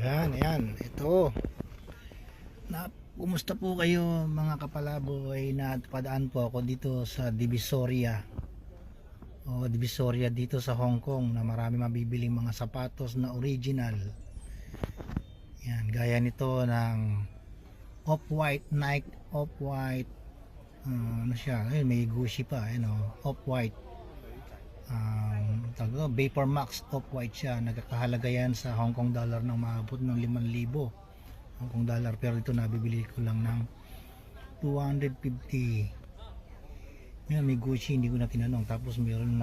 Yan, ayan, ito. Kumusta po kayo mga kapalaboy? Napadaan po ako dito sa Divisoria. Divisoria dito sa Hong Kong na marami mabibiling mga sapatos na original. Yan, gaya nito ng Off-White, Nike Off-White. Ano siya? Ayun, may Gucci pa, Off-White. Vapor Max Off-White siya. Nagkakahalaga yan sa Hong Kong dollar ng maabot ng 5,000 Hong Kong dollar, pero ito nabibili ko lang ng 250. Yan, may Gucci, hindi ko na tinanong. Tapos meron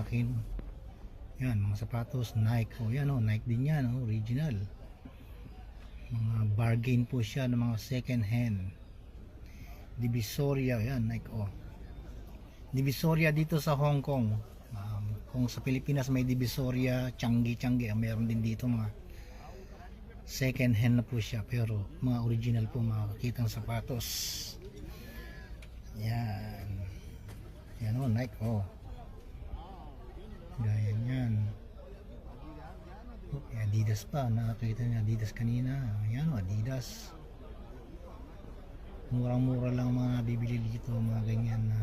yan, mga sapatos Nike. Nike din yan, original. Mga bargain po siya ng mga second hand. Divisoria, yan, Nike. Divisoria dito sa Hong Kong. Kung sa Pilipinas may Divisoria, Changi, meron din dito mga second hand na po siya, pero mga original po makikita ng sapatos. Yan, Nike. Gaya yan. Adidas pa, nakakita niya Adidas kanina. Yan, Adidas. Murang-mura lang mga bibili dito, mga ganyan na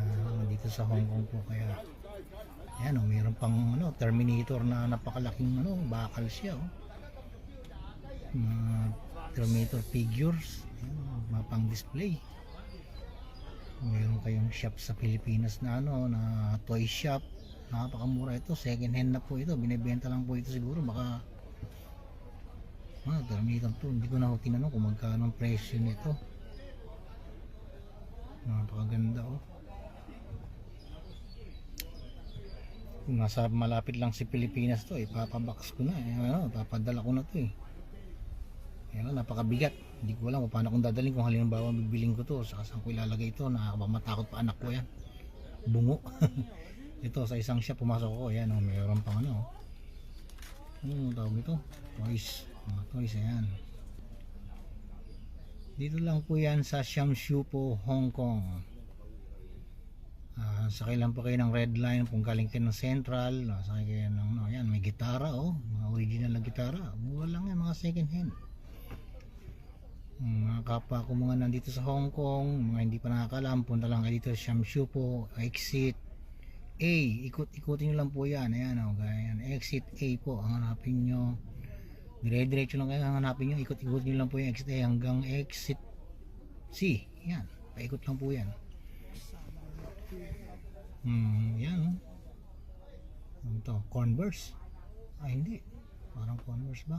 dito sa Hong Kong po. Kaya yan, mayroon pang Terminator na napakalaking bakal siya. Terminator figures, mga pang display. Mayroon kayong shop sa Pilipinas na na toy shop. Napakamura ito, second hand na po ito, binibenta lang po ito siguro baka Terminator to. Hindi ko na ako tinanong kung magkano ang presyo nito. Napakaganda. Kung nasa malapit lang si Pilipinas to, ipapabox ko na, papadala ko na to. Napakabigat. Hindi ko alam paano kung dadalhin, kung halimbawa bibiling ko to, saan ko ilalagay ito, nakakamatakot pa anak ko yan. Bungo. Ito sa isang shop pumasok ko, mayroon pang tawag ito, toys. Toys, ayan. Dito lang po yan sa Siam-Shu po, Hong Kong. Sakay lang po kayo ng Red Line kung galing kayo ng Central. Sakay kayo ng yan, may gitara, mga original na gitara. Mura lang yan, mga second hand. Mga kapwa ko mga nandito sa Hong Kong, mga hindi pa nakakalam, punta lang kayo dito sa Siam-Shu po, exit A. Ikutin nyo lang po yan. Ayan, ganyan. Exit A po ang hanapin nyo. Dire-diretso lang kayo ang hanapin nyo. Ikot-ikutin nyo lang po yung exit A hanggang exit C. Yan, paikot lang po yan. Yan, Converse. Hindi, parang Converse ba?